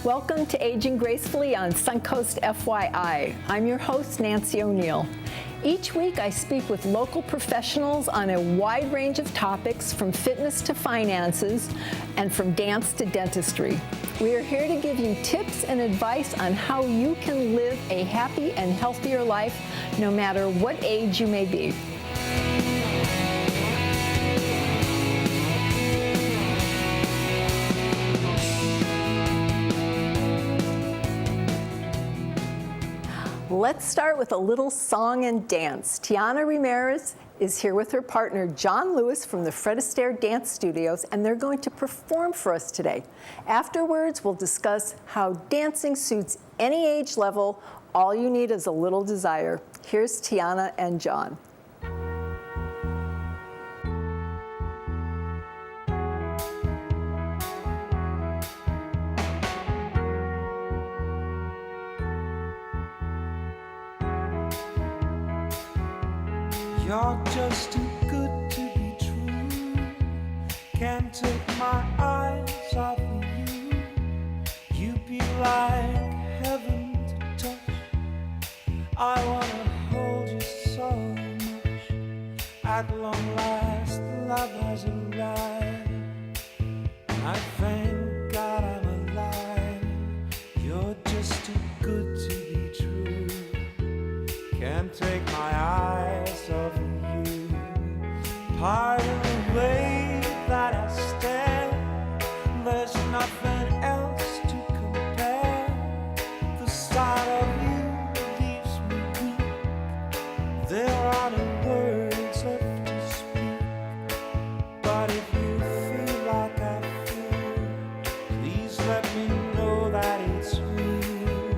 Welcome to Aging Gracefully on Suncoast FYI. I'm your host, Nancy O'Neill. Each week I speak with local professionals on a wide range of topics, from fitness to finances and from dance to dentistry. We are here to give you tips and advice on how you can live a happy and healthier life no matter what age you may be. Let's start with a little song and dance. Tiana Ramirez is here with her partner, John Lewis, from the Fred Astaire Dance Studios, and they're going to perform for us today. Afterwards, we'll discuss how dancing suits any age level. All you need is a little desire. Here's Tiana and John. You're just too good to be true. Can't take my eyes off of you. You'd be like heaven to touch. I wanna hold you so much. At long last, love has arrived. I thank God I'm alive. You're just too good to be true. Can't take my eyes off of you. Part of the way that I stare, there's nothing else to compare. The sight of you leaves me weak. There are no words left to speak. But if you feel like I feel, please let me know that it's real.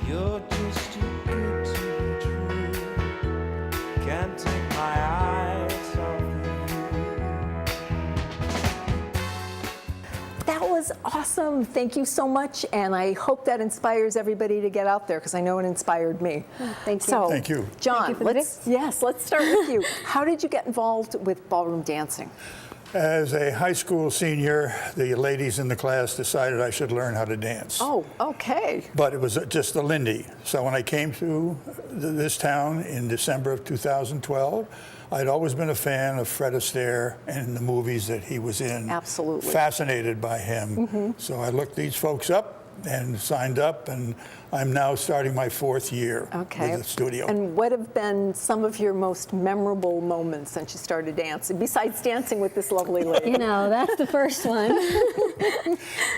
You're just too good to be true. Can't take my eyes off of That was awesome. Thank you so much, and I hope that inspires everybody to get out there, because I know it inspired me. Thank you. So, Thank you. John, Thank you let's start with you. How did you get involved with ballroom dancing? As a high school senior, the ladies in the class decided I should learn how to dance. Oh, okay. But it was just a Lindy. So when I came to this town in December of 2012, I'd always been a fan of Fred Astaire and the movies that he was in. Absolutely. Fascinated by him. So I looked these folks up and signed up, and I'm now starting my 4th year with the studio. And what have been some of your most memorable moments since you started dancing, besides dancing with this lovely lady? You know, that's the first one.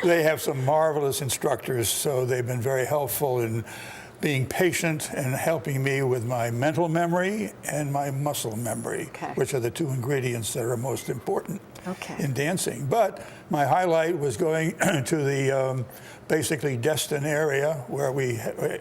They have some marvelous instructors, so they've been very helpful in being patient and helping me with my mental memory and my muscle memory, which are the 2 ingredients that are most important in dancing. But my highlight was going to the basically Destin area, where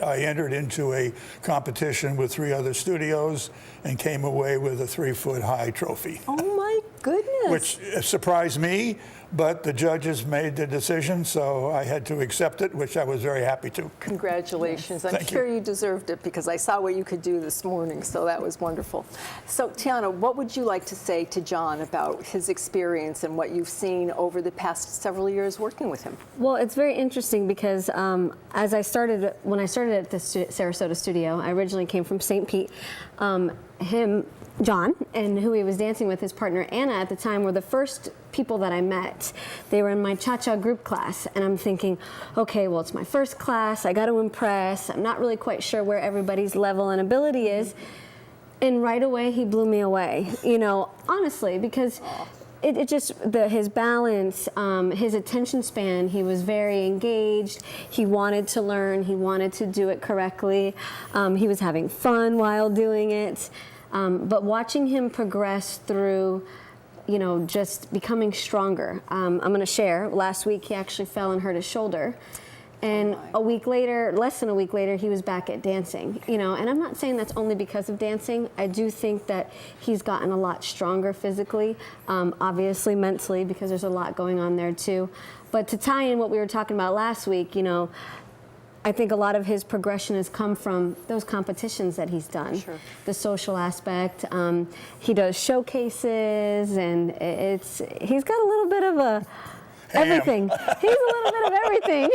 I entered into a competition with 3 other studios and came away with a 3-foot-high trophy. Oh my goodness. Which surprised me, but the judges made the decision, so I had to accept it, which I was very happy to. Congratulations. Yes. I'm sure you deserved it, because I saw what you could do this morning, so that was wonderful. So Tiana, what would you like to say to John about his experience and what you've seen over the past several years working with him? Well, it's very interesting because when I started at the Sarasota studio, I originally came from St. Pete. John, and who he was dancing with, his partner Anna at the time, were the first people that I met. They were in my cha-cha group class, and I'm thinking, okay, well, it's my first class, I got to impress, I'm not really quite sure where everybody's level and ability is, and right away he blew me away, you know, honestly, because it just, his balance, his attention span, he was very engaged, he wanted to learn, he wanted to do it correctly, he was having fun while doing it. But watching him progress through, you know, just becoming stronger. I'm going to share, last week he actually fell and hurt his shoulder. And a week later, less than a week later, he was back at dancing, you know, and I'm not saying that's only because of dancing. I do think that he's gotten a lot stronger physically, obviously mentally, because there's a lot going on there too. But to tie in what we were talking about last week, you know, I think a lot of his progression has come from those competitions that he's done. Sure. The social aspect. He does showcases, and he's got a little bit of a everything. He's a little bit of everything.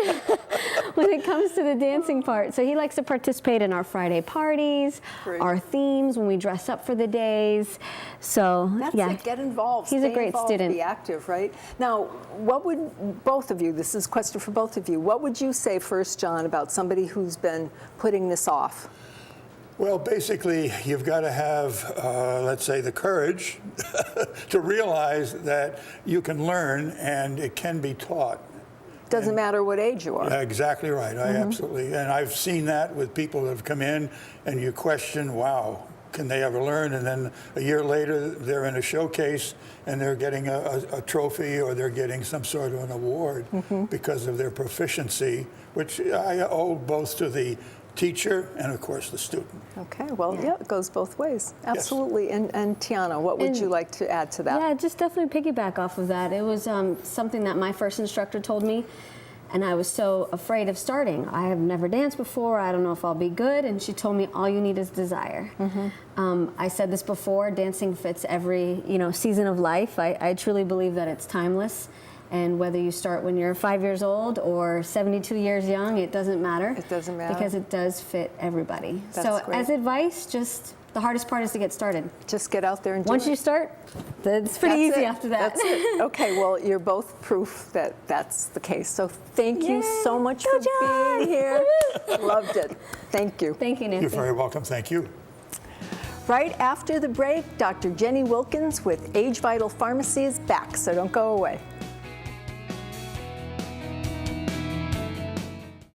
it comes to the dancing part. So he likes to participate in our Friday parties, Great. our themes, when we dress up for the days. So, That's yeah. it. Get involved. He's Stay a great involved, student. Be active, right? Now, what would both of you, this is a question for both of you, what would you say first, John, about somebody who's been putting this off? Well, basically, you've got to have, let's say, the courage to realize that you can learn and it can be taught. Doesn't matter what age you are. Yeah, exactly right. I absolutely, and I've seen that with people that have come in and you question, wow, can they ever learn? And then a year later, they're in a showcase and they're getting a trophy or they're getting some sort of an award because of their proficiency, which I owe both to the teacher and, of course, the student. Okay, well, yeah, it goes both ways. Absolutely. And Tiana, what would you like to add to that? Yeah, just definitely piggyback off of that. It was something that my first instructor told me, and I was so afraid of starting. I have never danced before. I don't know if I'll be good. And she told me, all you need is desire. I said this before, dancing fits every season of life. I truly believe that it's timeless. And whether you start when you're 5 years old or 72 years young, it doesn't matter. It doesn't matter. Because it does fit everybody. That's so great. as advice, just the hardest part is to get started. Just get out there and do Once it. you start, it's pretty That's easy it. after that. That's it. Okay, well, you're both proof that that's the case. So thank you Yay. so much Go for John. being here. Loved it. Thank you. Thank you, Nancy. You're very welcome. Thank you. Right after the break, Dr. Jenny Wilkins with Age Vital Pharmacy is back, so don't go away.